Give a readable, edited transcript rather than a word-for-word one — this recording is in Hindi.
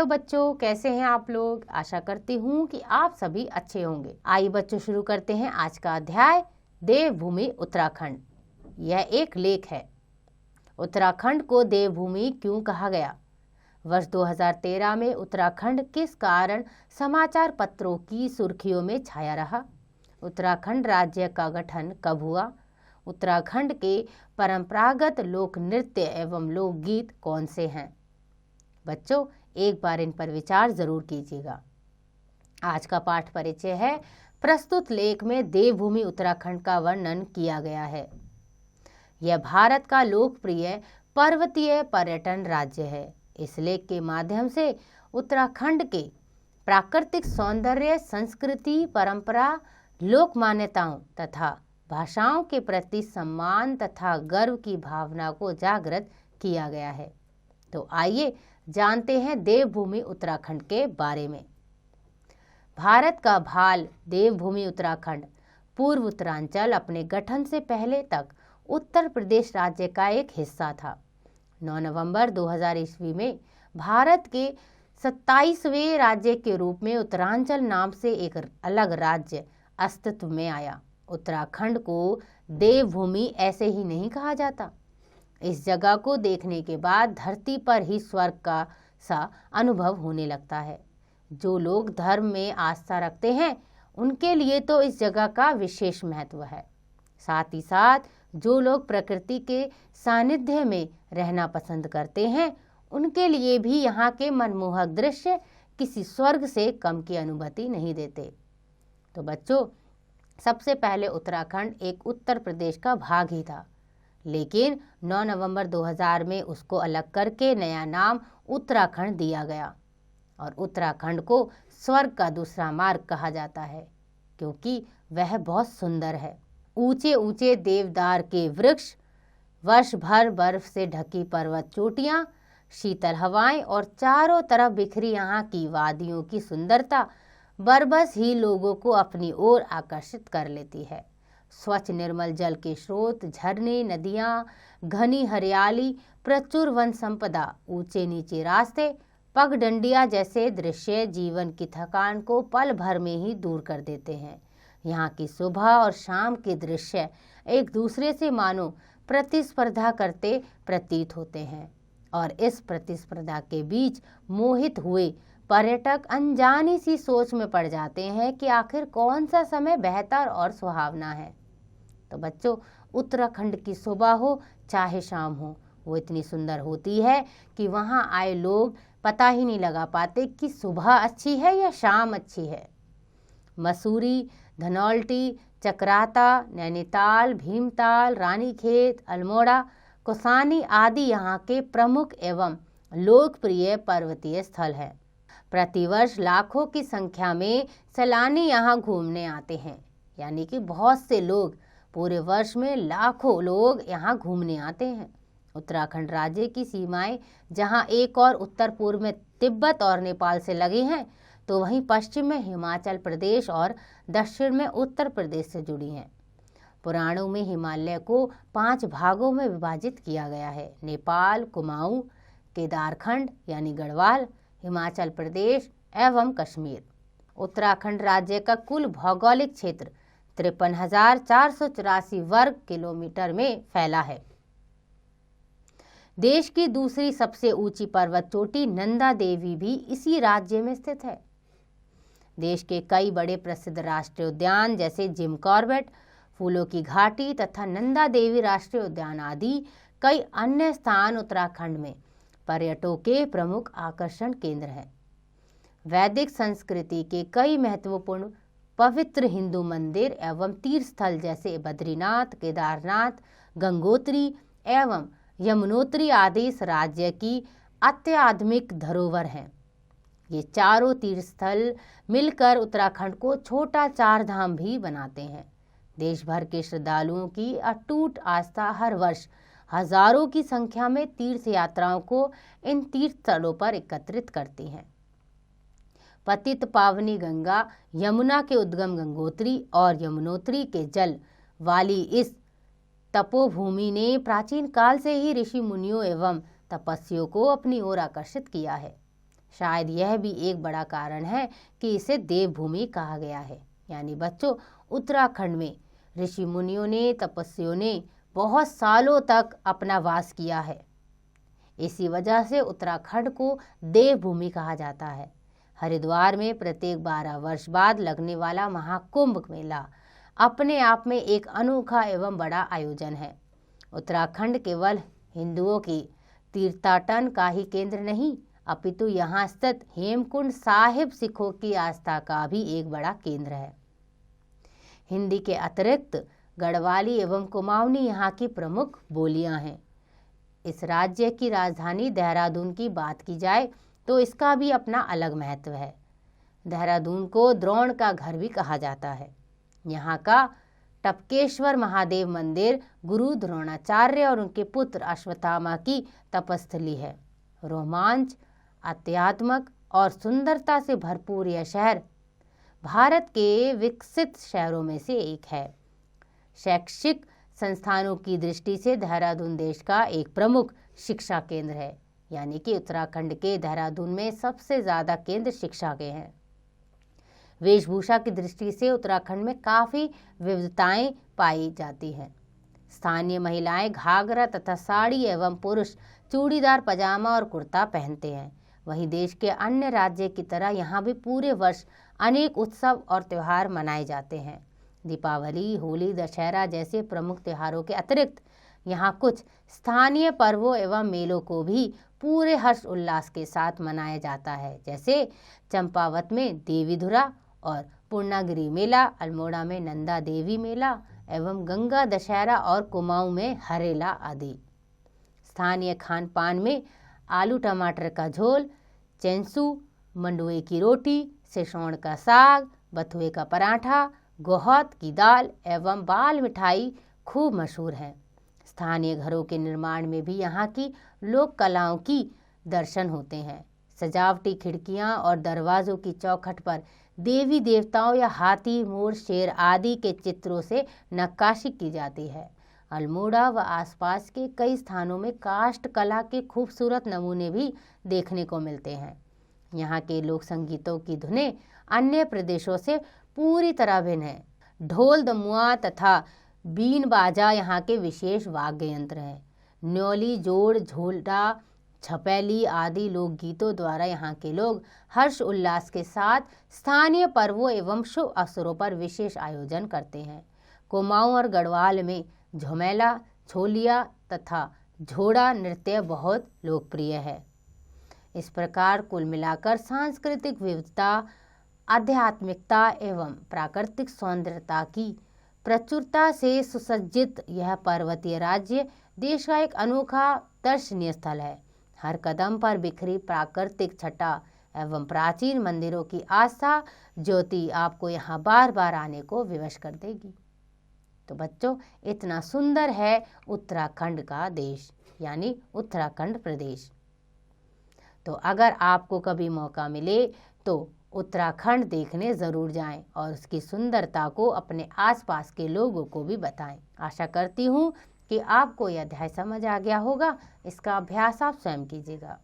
हेलो बच्चों, कैसे हैं आप लोग। आशा करती हूँ कि आप सभी अच्छे होंगे। आइए बच्चों, शुरू करते हैं आज का अध्याय देवभूमि उत्तराखंड। यह एक लेख है। उत्तराखंड को देवभूमि क्यों कहा गया। वर्ष 2013 में उत्तराखंड किस कारण समाचार पत्रों की सुर्खियों में छाया रहा। उत्तराखंड राज्य का गठन कब हुआ। उत्तराखंड के परंपरागत लोक नृत्य एवं लोकगीत कौन से हैं। बच्चों, एक बार इन पर विचार जरूर कीजिएगा। आज का पाठ परिचय है। प्रस्तुत लेख में देवभूमि उत्तराखंड का वर्णन किया गया है। यह भारत का लोकप्रिय पर्वतीय पर्यटन राज्य है। इस लेख के माध्यम से उत्तराखंड के प्राकृतिक सौंदर्य, संस्कृति, परंपरा, लोक मान्यताओं तथा भाषाओं के प्रति सम्मान तथा गर्व की भावना को जागृत किया गया है। तो आइए जानते हैं देवभूमि उत्तराखंड के बारे में। भारत का भाल देवभूमि उत्तराखंड पूर्व उत्तरांचल अपने गठन से पहले तक उत्तर प्रदेश राज्य का एक हिस्सा था। 9 नवंबर 2000 ईस्वी में भारत के 27वें राज्य के रूप में उत्तरांचल नाम से एक अलग राज्य अस्तित्व में आया। उत्तराखंड को देवभूमि ऐसे ही नहीं कहा जाता। इस जगह को देखने के बाद धरती पर ही स्वर्ग का सा अनुभव होने लगता है। जो लोग धर्म में आस्था रखते हैं उनके लिए तो इस जगह का विशेष महत्व है। साथ ही साथ जो लोग प्रकृति के सानिध्य में रहना पसंद करते हैं उनके लिए भी यहाँ के मनमोहक दृश्य किसी स्वर्ग से कम की अनुभूति नहीं देते। तो बच्चों, सबसे पहले उत्तराखंड एक उत्तर प्रदेश का भाग ही था, लेकिन 9 नवंबर 2000 में उसको अलग करके नया नाम उत्तराखंड दिया गया। और उत्तराखंड को स्वर्ग का दूसरा मार्ग कहा जाता है क्योंकि वह बहुत सुंदर है। ऊंचे ऊंचे देवदार के वृक्ष, वर्ष भर बर्फ से ढकी पर्वत चोटियां, शीतल हवाएं और चारों तरफ बिखरी यहाँ की वादियों की सुंदरता बरबस ही लोगों को अपनी ओर आकर्षित कर लेती है। स्वच्छ निर्मल जल के स्रोत, झरने, नदियाँ, घनी हरियाली, प्रचुर वन संपदा, ऊंचे नीचे रास्ते, पगडंडियाँ जैसे दृश्य जीवन की थकान को पल भर में ही दूर कर देते हैं। यहाँ की सुबह और शाम के दृश्य एक दूसरे से मानो प्रतिस्पर्धा करते प्रतीत होते हैं और इस प्रतिस्पर्धा के बीच मोहित हुए पर्यटक अनजानी सी सोच में पड़ जाते हैं कि आखिर कौन सा समय बेहतर और सुहावना है। तो बच्चों, उत्तराखंड की सुबह हो चाहे शाम हो, वो इतनी सुंदर होती है कि वहाँ आए लोग पता ही नहीं लगा पाते कि सुबह अच्छी है या शाम अच्छी है। मसूरी, धनौल्टी, चक्राता, नैनीताल, भीमताल, रानीखेत, अल्मोड़ा, कौसानी आदि यहाँ के प्रमुख एवं लोकप्रिय पर्वतीय स्थल हैं। प्रतिवर्ष लाखों की संख्या में सैलानी यहाँ घूमने आते हैं, यानी कि बहुत से लोग, पूरे वर्ष में लाखों लोग यहाँ घूमने आते हैं। उत्तराखंड राज्य की सीमाएं जहाँ एक और उत्तर पूर्व में तिब्बत और नेपाल से लगी हैं, तो वहीं पश्चिम में हिमाचल प्रदेश और दक्षिण में उत्तर प्रदेश से जुड़ी हैं। पुराणों में हिमालय को 5 भागों में विभाजित किया गया है। नेपाल, कुमाऊं, केदारखंड यानी गढ़वाल, हिमाचल प्रदेश एवं कश्मीर। उत्तराखंड राज्य का कुल भौगोलिक क्षेत्र 53,484 वर्ग किलोमीटर में फैला है। देश की दूसरी सबसे ऊंची पर्वत चोटी नंदा देवी भी इसी राज्य में स्थित है। देश के कई बड़े प्रसिद्ध राष्ट्रीय उद्यान जैसे जिम कॉर्बेट, फूलों की घाटी तथा नंदा देवी राष्ट्रीय उद्यान आदि कई अन्य स्थान उत्तराखंड में पर्यटकों के प्रमुख आकर्षण केंद्र हैं। वैदिक संस्कृति के कई महत्वपूर्ण पवित्र हिंदू मंदिर एवं तीर्थ स्थल जैसे बद्रीनाथ, केदारनाथ, गंगोत्री एवं यमुनोत्री आदि इस राज्य की अत्याधुनिक धरोहर हैं। ये चारों तीर्थ स्थल मिलकर उत्तराखंड को छोटा 4 धाम भी बनाते हैं। देश भर के श्रद्धालुओं की अटूट आस्था हर वर्ष हजारों की संख्या में तीर्थ यात्राओं को इन तीर्थ स्थलों पर एकत्रित करती हैं। पतित पावनी गंगा, यमुना के उद्गम गंगोत्री और यमुनोत्री के जल वाली इस तपोभूमि ने प्राचीन काल से ही ऋषि मुनियों एवं तपस्वियों को अपनी ओर आकर्षित किया है। शायद यह भी एक बड़ा कारण है कि इसे देवभूमि कहा गया है। यानी बच्चों, उत्तराखंड में ऋषि मुनियों ने, तपस्वियों ने बहुत सालों तक अपना वास किया है। इसी वजह से उत्तराखंड को देवभूमि कहा जाता है। हरिद्वार में प्रत्येक 12 वर्ष बाद लगने वाला महाकुंभ मेला अपने आप में एक अनोखा एवं बड़ा आयोजन है। उत्तराखंड केवल हिंदुओं की तीर्थाटन का ही केंद्र नहीं, अपितु यहाँ स्थित हेमकुंड साहिब सिखों की आस्था का भी एक बड़ा केंद्र है। हिंदी के अतिरिक्त गढ़वाली एवं कुमाऊनी यहाँ की प्रमुख बोलियां हैं। इस राज्य की राजधानी देहरादून की बात की जाए तो इसका भी अपना अलग महत्व है। देहरादून को द्रोण का घर भी कहा जाता है। यहाँ का टपकेश्वर महादेव मंदिर गुरु द्रोणाचार्य और उनके पुत्र अश्वत्थामा की तपस्थली है। रोमांच, अध्यात्मक और सुंदरता से भरपूर यह शहर भारत के विकसित शहरों में से एक है। शैक्षिक संस्थानों की दृष्टि से देहरादून देश का एक प्रमुख शिक्षा केंद्र है। यानी कि उत्तराखंड के देहरादून में सबसे ज़्यादा केंद्र शिक्षा के हैं। वेशभूषा की दृष्टि से उत्तराखंड में काफ़ी विविधताएं पाई जाती हैं। स्थानीय महिलाएं घाघरा तथा साड़ी एवं पुरुष चूड़ीदार पजामा और कुर्ता पहनते हैं। वहीं देश के अन्य राज्य की तरह यहाँ भी पूरे वर्ष अनेक उत्सव और त्यौहार मनाए जाते हैं। दीपावली, होली, दशहरा जैसे प्रमुख त्योहारों के अतिरिक्त यहाँ कुछ स्थानीय पर्वों एवं मेलों को भी पूरे हर्ष उल्लास के साथ मनाया जाता है। जैसे चंपावत में देवीधुरा और पूर्णागिरी मेला, अल्मोड़ा में नंदा देवी मेला एवं गंगा दशहरा और कुमाऊं में हरेला आदि। स्थानीय खान पान में आलू टमाटर का झोल, चेंसू, मंडुए की रोटी, सेसौण का साग, बथुए का पराठा, गोहत की दाल एवं बाल मिठाई खूब मशहूर है। स्थानीय घरों के निर्माण में भी यहाँ की लोक कलाओं की दर्शन होते हैं। सजावटी खिड़कियाँ और दरवाज़ों की चौखट पर देवी देवताओं या हाथी, मोर, शेर आदि के चित्रों से नक्काशी की जाती है। अल्मोड़ा व आसपास के कई स्थानों में काष्ठ कला के खूबसूरत नमूने भी देखने को मिलते हैं। यहाँ के लोक संगीतों की धुनें अन्य प्रदेशों से पूरी तरह भिन्न है। ढोल, दमुआ तथा बीन बाजा यहाँ के विशेष वाद्य यंत्र हैं। न्योली, जोड़, झोला, छपेली आदि लोकगीतों द्वारा यहाँ के लोग हर्ष उल्लास के साथ स्थानीय पर्वों एवं शुभ अवसरों पर विशेष आयोजन करते हैं। कुमाऊं और गढ़वाल में झुमेला, छोलिया तथा झोड़ा नृत्य बहुत लोकप्रिय है। इस प्रकार कुल मिलाकर सांस्कृतिक विविधता, आध्यात्मिकता एवं प्राकृतिक सौंदर्यता की प्रचुरता से सुसज्जित यह पर्वतीय राज्य देश का एक अनोखा दर्शनीय स्थल है। हर कदम पर बिखरी प्राकृतिक छटा एवं प्राचीन मंदिरों की आस्था ज्योति आपको यहाँ बार बार आने को विवश कर देगी। तो बच्चों, इतना सुंदर है उत्तराखंड का देश, यानी उत्तराखंड प्रदेश। तो अगर आपको कभी मौका मिले तो उत्तराखंड देखने ज़रूर जाएं और उसकी सुंदरता को अपने आसपास के लोगों को भी बताएं। आशा करती हूँ कि आपको यह अध्याय समझ आ गया होगा। इसका अभ्यास आप स्वयं कीजिएगा।